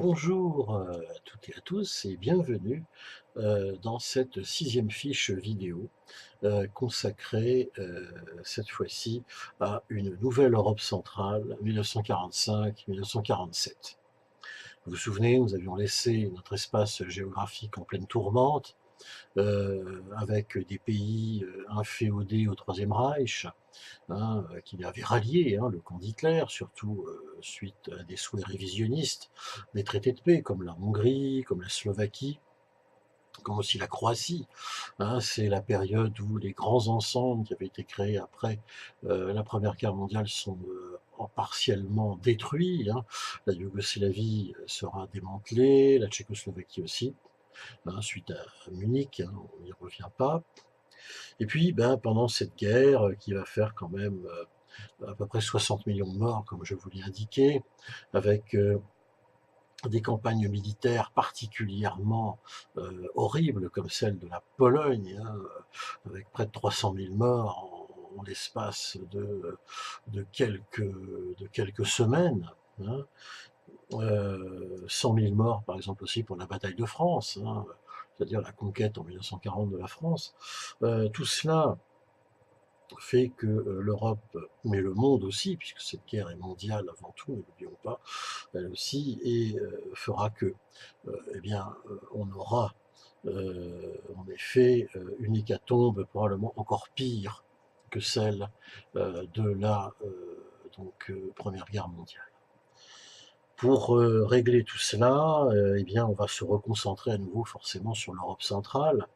Bonjour à toutes et à tous et bienvenue dans cette sixième fiche vidéo consacrée cette fois-ci à une nouvelle Europe centrale 1945-1947. Vous vous souvenez, nous avions laissé notre espace géographique en pleine tourmente avec des pays inféodés au Troisième Reich, hein, qui avait rallié le camp d'Hitler, surtout suite à des souhaits révisionnistes, des traités de paix comme la Hongrie, comme la Slovaquie, comme aussi la Croatie. Hein. C'est la période où les grands ensembles qui avaient été créés après la Première Guerre mondiale sont partiellement détruits. Hein. La Yougoslavie sera démantelée, la Tchécoslovaquie aussi, hein, suite à Munich, hein, on n'y revient pas. Et puis, ben, pendant cette guerre qui va faire quand même à peu près 60 millions de morts, comme je vous l'ai indiqué, avec des campagnes militaires particulièrement horribles, comme celle de la Pologne, hein, avec près de 300 000 morts en l'espace de quelques semaines. Hein. 100 000 morts, par exemple, aussi pour la bataille de France, hein, c'est-à-dire la conquête en 1940 de la France. Tout cela fait que l'Europe, mais le monde aussi, puisque cette guerre est mondiale avant tout, ne l'oublions pas, elle aussi, et fera que, eh bien, on aura en effet une hécatombe probablement encore pire que celle de la Première Guerre mondiale. Pour régler tout cela, eh bien, on va se reconcentrer à nouveau forcément sur l'Europe centrale,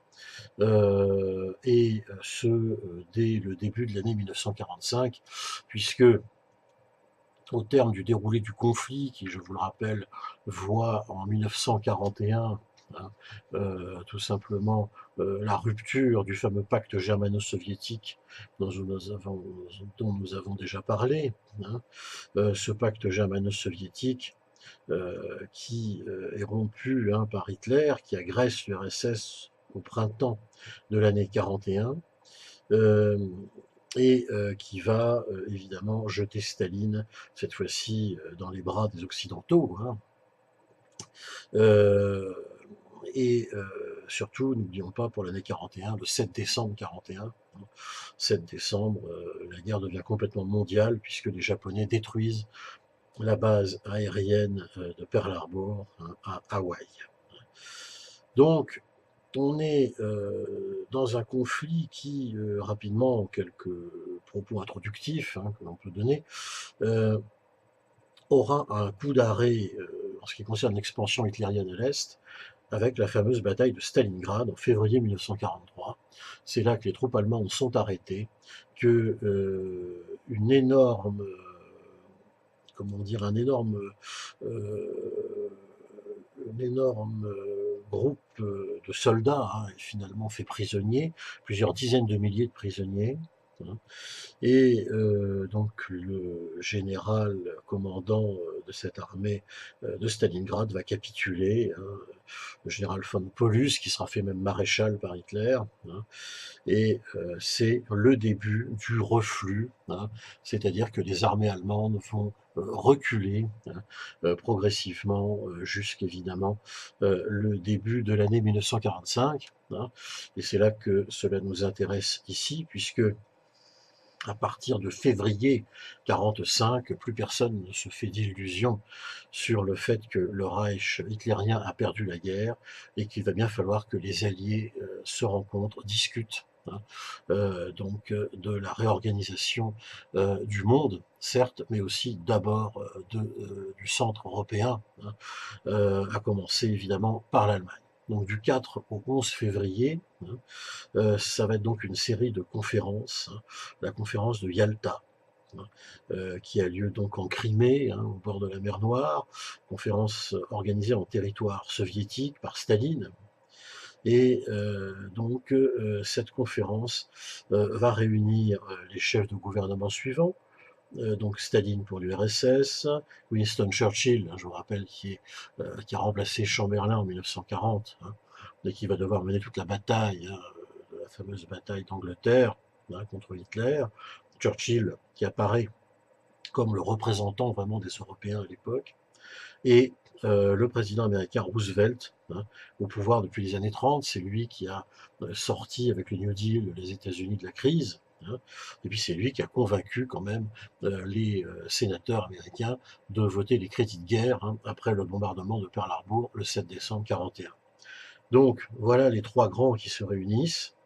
et ce, dès le début de l'année 1945, puisque au terme du déroulé du conflit, qui, je vous le rappelle, voit en 1941, hein, tout simplement la rupture du fameux pacte germano-soviétique dont nous avons déjà parlé, hein, ce pacte germano-soviétique qui est rompu, hein, par Hitler, qui agresse l'URSS au printemps de l'année 41, et qui va évidemment jeter Staline, cette fois-ci dans les bras des Occidentaux. Hein. Euh, et surtout, n'oublions pas pour l'année 41, le 7 décembre 41, 7 décembre, la guerre devient complètement mondiale puisque les Japonais détruisent la base aérienne de Pearl Harbor, hein, à Hawaï. Donc, on est dans un conflit qui, rapidement, en quelques propos introductifs, hein, que l'on peut donner, euh, aura un coup d'arrêt en ce qui concerne l'expansion hitlérienne à l'Est, avec la fameuse bataille de Stalingrad en février 1943. C'est là que les troupes allemandes sont arrêtées, que une énorme, comment dire, euh, un énorme groupe de soldats, hein, est finalement fait prisonnier, plusieurs dizaines de milliers de prisonniers. Hein. Et donc le général commandant de cette armée de Stalingrad va capituler, hein, le général von Paulus, qui sera fait même maréchal par Hitler. Hein, et c'est le début du reflux, hein, c'est-à-dire que les armées allemandes vont reculer, hein, progressivement jusqu'évidemment le début de l'année 1945. Hein, et c'est là que cela nous intéresse ici, puisque à partir de février 45, plus personne ne se fait d'illusions sur le fait que le Reich hitlérien a perdu la guerre et qu'il va bien falloir que les alliés se rencontrent, discutent, hein, de la réorganisation du monde, certes, mais aussi d'abord du centre européen, hein, à commencer évidemment par l'Allemagne. Donc du 4 au 11 février, hein, ça va être donc une série de conférences, hein, la conférence de Yalta, hein, qui a lieu donc en Crimée, hein, au bord de la mer Noire, conférence organisée en territoire soviétique par Staline. Et cette conférence va réunir les chefs de gouvernement suivants, donc Staline pour l'URSS, Winston Churchill, hein, je vous rappelle, qui a remplacé Chamberlain en 1940, hein, et qui va devoir mener toute la bataille, hein, la fameuse bataille d'Angleterre, hein, contre Hitler. Churchill qui apparaît comme le représentant vraiment des Européens à l'époque, et le président américain Roosevelt, hein, au pouvoir depuis les années 30. C'est lui qui a sorti avec le New Deal les États-Unis de la crise. Hein, et puis c'est lui qui a convaincu quand même les sénateurs américains de voter les crédits de guerre, hein, après le bombardement de Pearl Harbor le 7 décembre 1941. Donc voilà les trois grands qui se réunissent.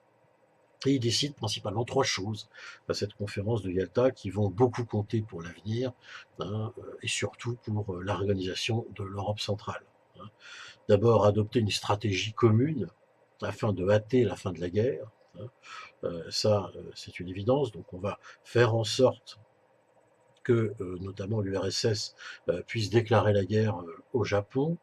Et ils décident principalement trois choses à cette conférence de Yalta qui vont beaucoup compter pour l'avenir, hein, et surtout pour l'organisation de l'Europe centrale. Hein. D'abord, adopter une stratégie commune afin de hâter la fin de la guerre. Hein. Ça, c'est une évidence. Donc on va faire en sorte que notamment l'URSS puisse déclarer la guerre au Japon.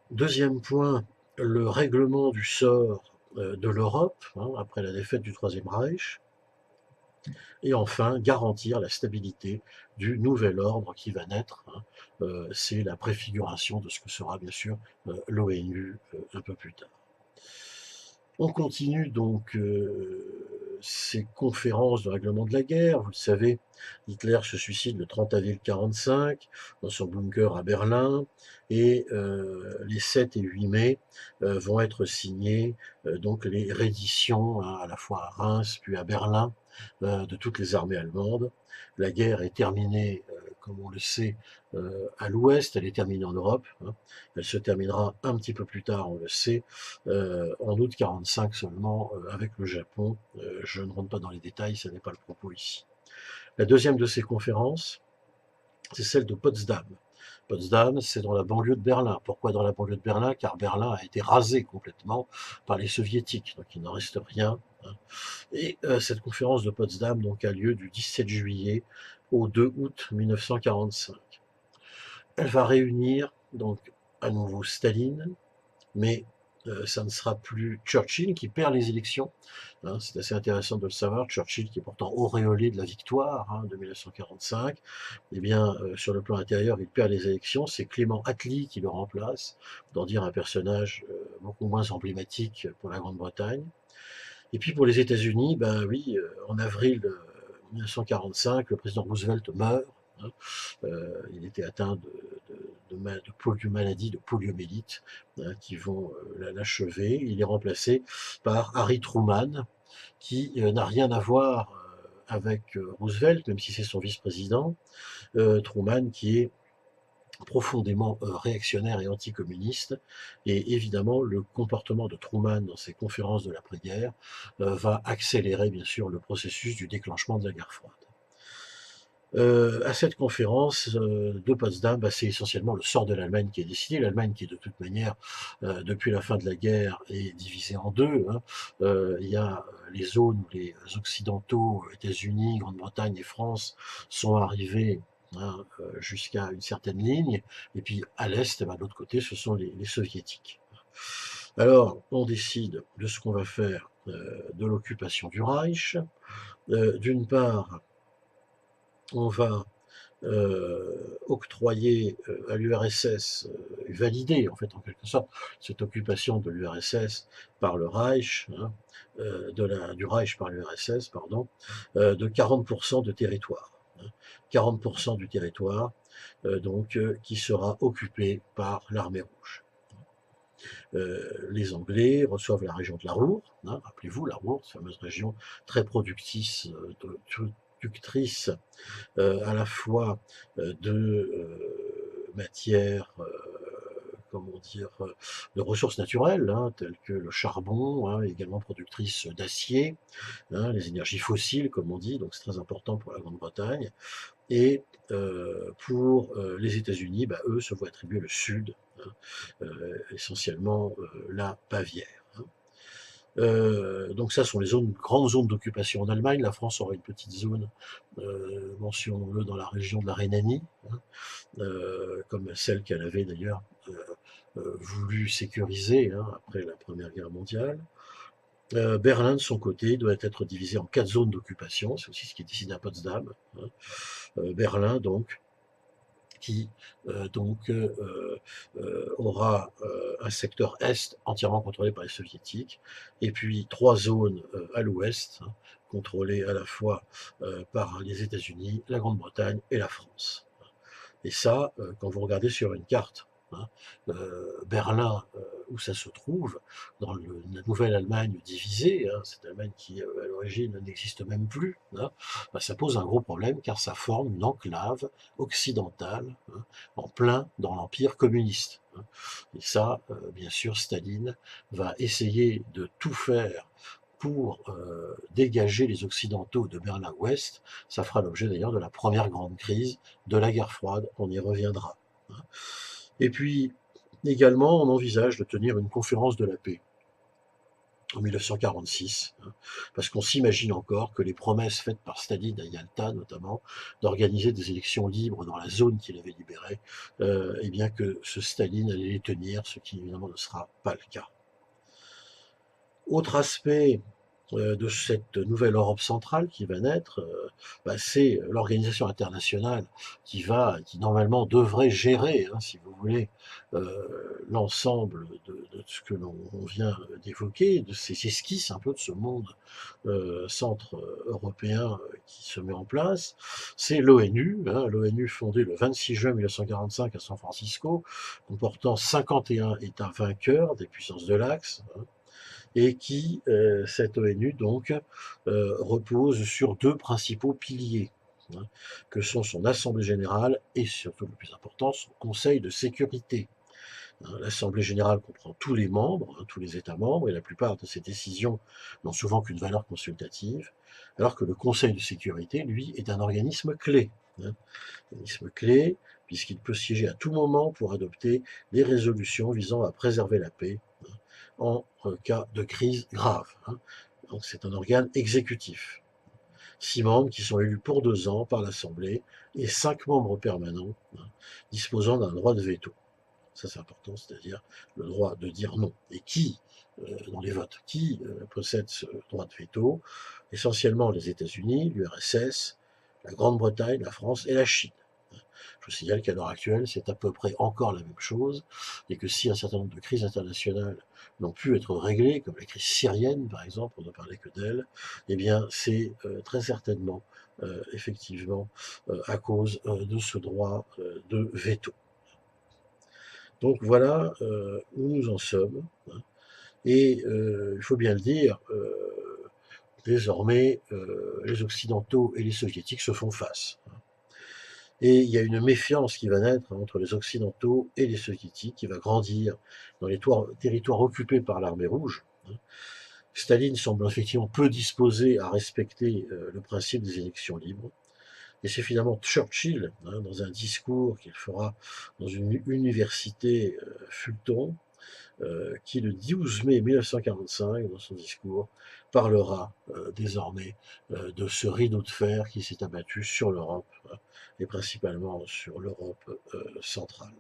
Deuxième point, le règlement du sort de l'Europe, hein, après la défaite du Troisième Reich. Et enfin, garantir la stabilité du nouvel ordre qui va naître. Hein. C'est la préfiguration de ce que sera bien sûr l'ONU un peu plus tard. On continue donc ces conférences de règlement de la guerre. Vous le savez, Hitler se suicide le 30 avril 1945 dans son bunker à Berlin, et les 7 et 8 mai vont être signés donc les redditions, hein, à la fois à Reims puis à Berlin, de toutes les armées allemandes. La guerre est terminée, comme on le sait, à l'ouest, elle est terminée en Europe. Hein. Elle se terminera un petit peu plus tard, on le sait, en août 1945 seulement, avec le Japon. Je ne rentre pas dans les détails, ce n'est pas le propos ici. La deuxième de ces conférences, c'est celle de Potsdam. Potsdam, c'est dans la banlieue de Berlin. Pourquoi dans la banlieue de Berlin? Car Berlin a été rasé complètement par les soviétiques, donc il n'en reste rien. Hein. Et cette conférence de Potsdam donc, a lieu du 17 juillet au 2 août 1945. Elle va réunir donc à nouveau Staline, mais ça ne sera plus Churchill qui perd les élections. Hein, c'est assez intéressant de le savoir. Churchill, qui est pourtant auréolé de la victoire, hein, de 1945, eh bien, sur le plan intérieur, il perd les élections. C'est Clément Attlee qui le remplace, d'en dire un personnage beaucoup moins emblématique pour la Grande-Bretagne. Et puis pour les États-Unis, ben oui, en avril 1945, le président Roosevelt meurt. Hein. Il était atteint de maladies de poliomyélite, hein, qui vont l'achever. Il est remplacé par Harry Truman, qui n'a rien à voir avec Roosevelt, même si c'est son vice-président. Truman qui est profondément réactionnaire et anticommuniste, et évidemment le comportement de Truman dans ses conférences de l'après-guerre va accélérer bien sûr le processus du déclenchement de la guerre froide. À cette conférence de Potsdam, bah, c'est essentiellement le sort de l'Allemagne qui est décidé. L'Allemagne qui, de toute manière, depuis la fin de la guerre, est divisée en deux. Hein. Il y a les zones où les Occidentaux, États-Unis, Grande-Bretagne et France, sont arrivés, hein, jusqu'à une certaine ligne. Et puis à l'Est, bah, de l'autre côté, ce sont les Soviétiques. Alors, on décide de ce qu'on va faire de l'occupation du Reich. D'une part, on va octroyer à l'URSS, valider en fait en quelque sorte cette occupation de l'URSS par le Reich, hein, du Reich par l'URSS, pardon, de 40% de territoire. Hein, 40% du territoire donc qui sera occupé par l'armée rouge. Les Anglais reçoivent la région de la Ruhr, hein, rappelez-vous la Ruhr, cette fameuse région très productrice à la fois de matières, comment dire, de ressources naturelles, hein, telles que le charbon, hein, également productrice d'acier, hein, les énergies fossiles, comme on dit, donc c'est très important pour la Grande-Bretagne. Et pour les États-Unis, bah, eux se voient attribuer le Sud, hein, essentiellement la Bavière. Hein. Donc ça sont les grandes zones d'occupation en Allemagne. La France aura une petite zone, mentionnons-le, dans la région de la Rhénanie, hein, comme celle qu'elle avait d'ailleurs voulu sécuriser, hein, après la Première Guerre mondiale. Berlin, de son côté, doit être divisé en 4 zones d'occupation. C'est aussi ce qui est décidé à Potsdam. Hein. Berlin, donc, qui aura un secteur est entièrement contrôlé par les soviétiques, et puis 3 zones à l'ouest, hein, contrôlées à la fois par les États-Unis, la Grande-Bretagne et la France. Et ça, quand vous regardez sur une carte hein, Berlin, où ça se trouve, dans la nouvelle Allemagne divisée, hein, cette Allemagne qui, à l'origine, n'existe même plus, hein, bah, ça pose un gros problème car ça forme une enclave occidentale, hein, en plein dans l'empire communiste, hein. Et ça, bien sûr, Staline va essayer de tout faire pour dégager les Occidentaux de Berlin-Ouest. Ça fera l'objet d'ailleurs de la première grande crise de la guerre froide, on y reviendra, hein. Et puis, également, on envisage de tenir une conférence de la paix en 1946, hein, parce qu'on s'imagine encore que les promesses faites par Staline à Yalta, notamment, d'organiser des élections libres dans la zone qu'il avait libérée, et bien que ce Staline allait les tenir, ce qui évidemment ne sera pas le cas. Autre aspect de cette nouvelle Europe centrale qui va naître, bah, c'est l'organisation internationale qui normalement devrait gérer, hein, si vous voulez, l'ensemble de ce que l'on vient d'évoquer, de ces esquisses un peu de ce monde centre-européen qui se met en place. C'est l'ONU, hein, l'ONU fondée le 26 juin 1945 à San Francisco, comportant 51 États vainqueurs des puissances de l'Axe, hein, et qui, cette ONU, donc, repose sur deux principaux piliers, hein, que sont son Assemblée générale et, surtout le plus important, son Conseil de sécurité. Hein, l'Assemblée générale comprend tous les membres, hein, tous les États membres, et la plupart de ces décisions n'ont souvent qu'une valeur consultative, alors que le Conseil de sécurité, lui, est un organisme clé. Hein, organisme clé, puisqu'il peut siéger à tout moment pour adopter des résolutions visant à préserver la paix, hein, en cas de crise grave, hein. Donc c'est un organe exécutif. 6 membres qui sont élus pour 2 ans par l'Assemblée et 5 membres permanents, hein, disposant d'un droit de veto. Ça c'est important, c'est-à-dire le droit de dire non. Et qui, dans les votes, qui possède ce droit de veto? Essentiellement les États-Unis, l'URSS, la Grande-Bretagne, la France et la Chine. Je vous signale qu'à l'heure actuelle, c'est à peu près encore la même chose, et que si un certain nombre de crises internationales n'ont pu être réglées, comme la crise syrienne par exemple, on ne parlait que d'elle, eh bien c'est très certainement, effectivement, à cause de ce droit de veto. Donc voilà où nous en sommes, hein. Et il faut bien le dire, désormais, les Occidentaux et les Soviétiques se font face, hein. Et il y a une méfiance qui va naître entre les Occidentaux et les Soviétiques, qui va grandir dans les territoires occupés par l'armée rouge, hein. Staline semble effectivement peu disposé à respecter le principe des élections libres. Et c'est finalement Churchill, hein, dans un discours qu'il fera dans une université Fulton, qui le 12 mai 1945, dans son discours, parlera désormais de ce rideau de fer qui s'est abattu sur l'Europe, et principalement sur l'Europe centrale.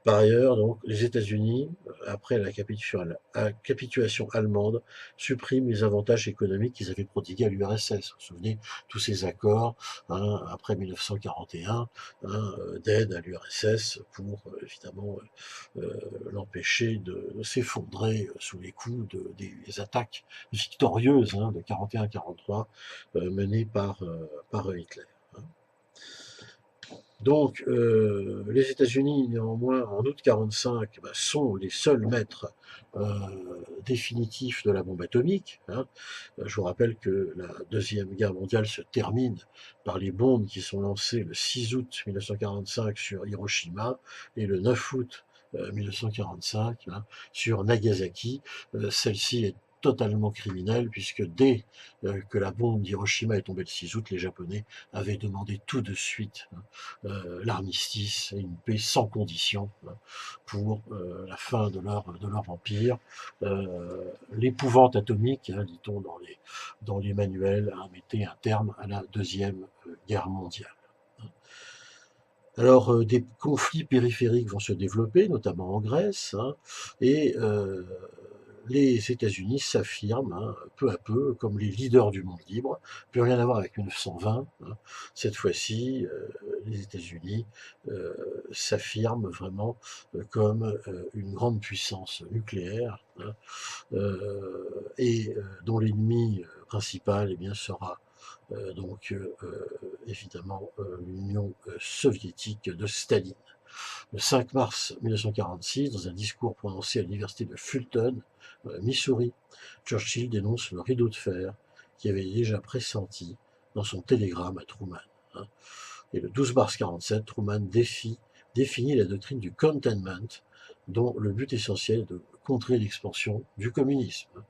Par ailleurs, donc, les États-Unis, après la capitulation allemande, suppriment les avantages économiques qu'ils avaient prodigués à l'URSS. Vous vous souvenez, tous ces accords, hein, après 1941, hein, d'aide à l'URSS pour, évidemment, l'empêcher de s'effondrer sous les coups des attaques victorieuses, hein, de 41-43, menées par Hitler, hein. Donc, les États-Unis, néanmoins, en août 1945, bah, sont les seuls maîtres définitifs de la bombe atomique, hein. Je vous rappelle que la Deuxième Guerre mondiale se termine par les bombes qui sont lancées le 6 août 1945 sur Hiroshima et le 9 août 1945, hein, sur Nagasaki. Celle-ci est totalement criminelle, puisque dès que la bombe d'Hiroshima est tombée le 6 août, les Japonais avaient demandé tout de suite, hein, l'armistice et une paix sans condition, hein, pour la fin de leur empire. L'épouvante atomique, hein, dit-on dans les manuels, hein, mettait un terme à la Deuxième Guerre mondiale, hein. Alors, des conflits périphériques vont se développer, notamment en Grèce, hein, et les États-Unis s'affirment, hein, peu à peu comme les leaders du monde libre. Plus rien à voir avec 1920, hein. Cette fois-ci, les États-Unis s'affirment vraiment comme une grande puissance nucléaire, hein, et dont l'ennemi principal, eh bien, sera donc évidemment l'Union soviétique de Staline. Le 5 mars 1946, dans un discours prononcé à l'université de Fulton, Missouri, Churchill dénonce le rideau de fer qu'il avait déjà pressenti dans son télégramme à Truman. Hein. Et le 12 mars 1947, Truman définit la doctrine du containment, dont le but essentiel est de contrer l'expansion du communisme.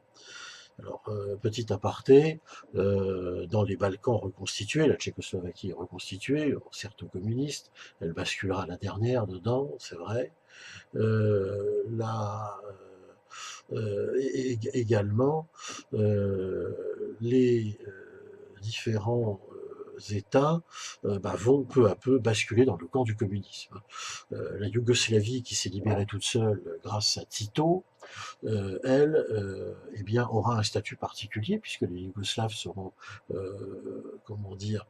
Alors, petit aparté, dans les Balkans reconstitués, la Tchécoslovaquie est reconstituée, certes communiste, elle basculera la dernière dedans, c'est vrai. Également, les différents États vont peu à peu basculer dans le camp du communisme. La Yougoslavie, qui s'est libérée toute seule grâce à Tito, elle, aura un statut particulier, puisque les Yougoslaves seront, comment dire,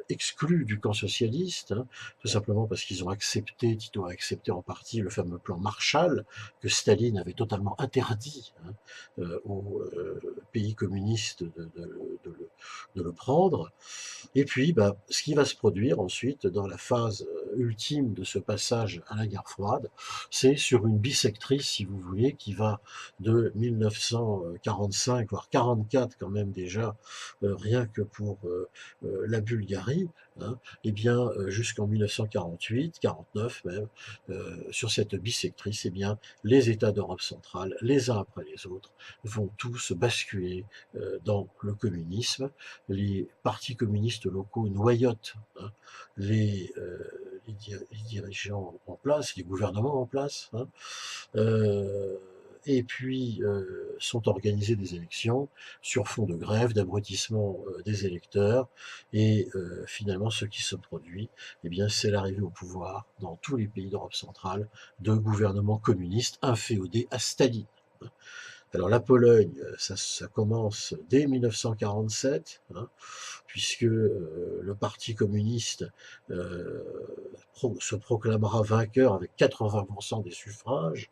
exclus du camp socialiste, hein, tout simplement parce qu'ils ont accepté, Tito a accepté en partie le fameux plan Marshall, que Staline avait totalement interdit aux pays communistes de le prendre. Et puis, ce qui va se produire ensuite, dans la phase ultime de ce passage à la guerre froide, c'est sur une bissectrice, si vous voulez, qui va de 1945, voire 44 quand même déjà, rien que pour la Bulgarie, hein, jusqu'en 1948, 49 même, sur cette bissectrice, les États d'Europe centrale, les uns après les autres, vont tous basculer dans le communisme. Les partis communistes locaux noyotent hein, les dirigeants en place, les gouvernements en place, hein, et puis sont organisées des élections sur fond de grève, d'abrutissement des électeurs, et finalement ce qui se produit, c'est l'arrivée au pouvoir dans tous les pays d'Europe centrale de gouvernements communistes inféodés à Staline. Alors la Pologne, ça commence dès 1947, hein, puisque le Parti communiste se proclamera vainqueur avec 80% des suffrages.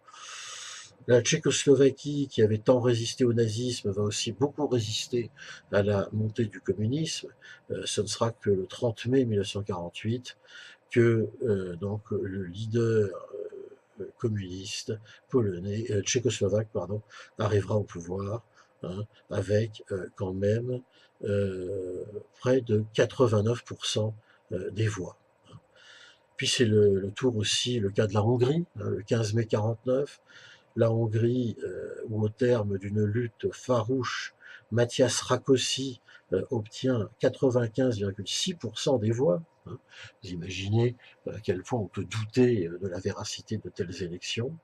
La Tchécoslovaquie, qui avait tant résisté au nazisme, va aussi beaucoup résister à la montée du communisme. Ce ne sera que le 30 mai 1948 que le leader communiste polonais, tchécoslovaque, arrivera au pouvoir, hein, avec quand même près de 89% des voix. Puis c'est le tour aussi, le cas de la Hongrie, hein, le 15 mai 49, la Hongrie, où au terme d'une lutte farouche, Matthias Rákosi obtient 95,6% des voix. Hein. Vous imaginez à quel point on peut douter de la véracité de telles élections.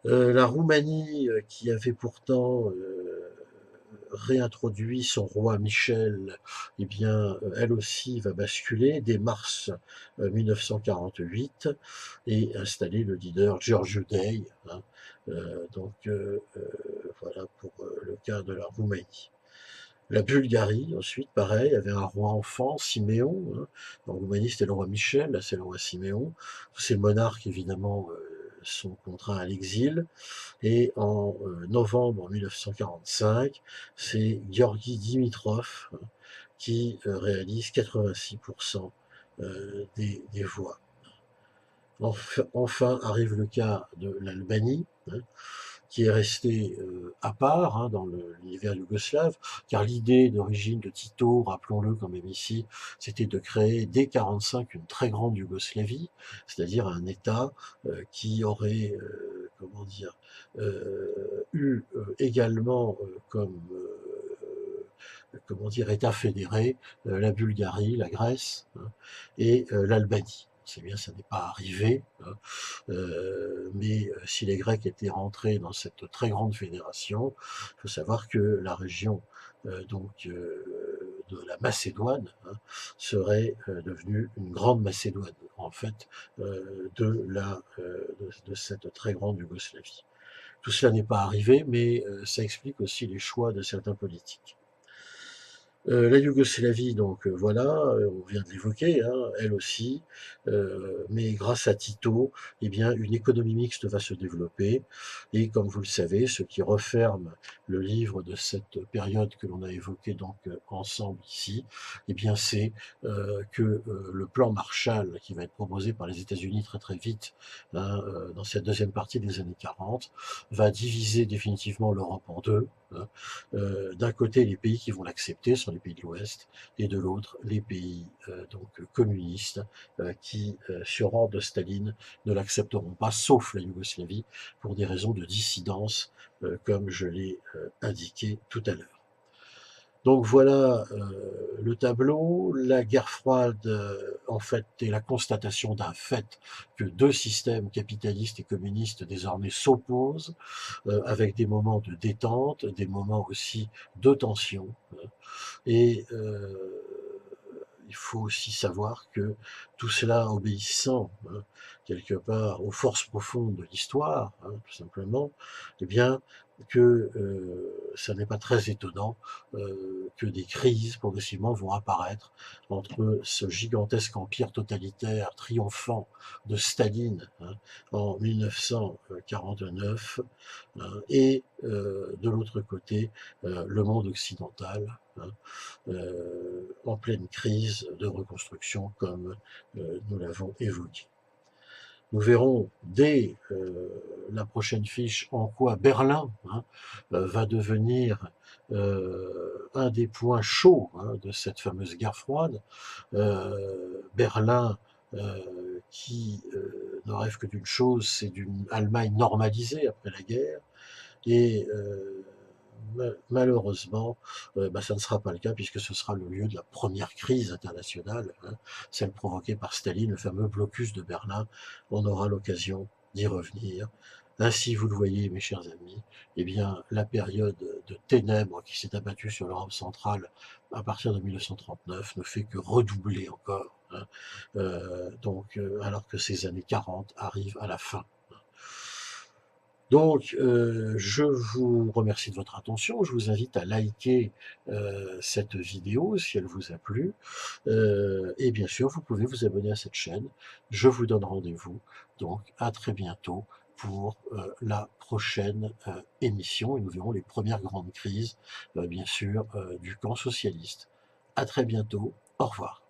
La Roumanie, qui avait pourtant réintroduit son roi Michel, elle aussi va basculer dès mars 1948 et installer le leader Georgiu Dei. Hein, voilà pour le cas de la Roumanie. La Bulgarie, ensuite, pareil, avait un roi enfant, Siméon. Hein. En Roumanie, c'était le roi Michel, là c'est le roi Siméon. Tous ces monarques, évidemment, sont contraints à l'exil. Et en novembre 1945, c'est Georgi Dimitrov hein, qui réalise 86% des voix. Enfin arrive le cas de l'Albanie, hein, qui est resté à part hein, dans l'univers yougoslave, car l'idée d'origine de Tito, rappelons-le quand même ici, c'était de créer dès 1945 une très grande Yougoslavie, c'est-à-dire un État qui aurait, eu également comme État fédéré la Bulgarie, la Grèce hein, et l'Albanie. C'est bien, ça n'est pas arrivé, hein, mais si les Grecs étaient rentrés dans cette très grande fédération, il faut savoir que la région de la Macédoine hein, serait devenue une grande Macédoine, en fait, de cette très grande Yougoslavie. Tout cela n'est pas arrivé, mais ça explique aussi les choix de certains politiques. La Yougoslavie, donc voilà, on vient de l'évoquer, hein, elle aussi, mais grâce à Tito, eh bien, une économie mixte va se développer. Et comme vous le savez, ce qui referme le livre de cette période que l'on a évoquée donc ensemble ici, eh bien, c'est que le plan Marshall, qui va être proposé par les États-Unis très très vite, hein, dans cette deuxième partie des années 40, va diviser définitivement l'Europe en deux. Hein. D'un côté, les pays qui vont l'accepter sont les pays de l'Ouest, et de l'autre, les pays donc communistes qui, sur ordre de Staline, ne l'accepteront pas, sauf la Yougoslavie, pour des raisons de dissidence, comme je l'ai indiqué tout à l'heure. Donc voilà le tableau. La guerre froide, en fait, est la constatation d'un fait que deux systèmes capitalistes et communistes désormais s'opposent, avec des moments de détente, des moments aussi de tension. Et il faut aussi savoir que tout cela obéissant, hein, quelque part, aux forces profondes de l'histoire, hein, tout simplement, eh bien, que ça n'est pas très étonnant que des crises progressivement vont apparaître entre ce gigantesque empire totalitaire triomphant de Staline, hein, en 1949, hein, et de l'autre côté le monde occidental, hein, en pleine crise de reconstruction comme nous l'avons évoqué. Nous verrons dès la prochaine fiche en quoi Berlin, hein, va devenir un des points chauds, hein, de cette fameuse guerre froide. Berlin qui ne rêve que d'une chose, c'est d'une Allemagne normalisée après la guerre. Et malheureusement, ça ne sera pas le cas, puisque ce sera le lieu de la première crise internationale, hein, celle provoquée par Staline, le fameux blocus de Berlin. On aura l'occasion d'y revenir. Ainsi, vous le voyez, mes chers amis, eh bien, la période de ténèbres qui s'est abattue sur l'Europe centrale à partir de 1939 ne fait que redoubler encore, hein, alors que ces années 40 arrivent à la fin. Donc, je vous remercie de votre attention. Je vous invite à liker cette vidéo si elle vous a plu. Et bien sûr, vous pouvez vous abonner à cette chaîne. Je vous donne rendez-vous donc à très bientôt pour la prochaine émission. Et nous verrons les premières grandes crises, bien sûr, du camp socialiste. À très bientôt. Au revoir.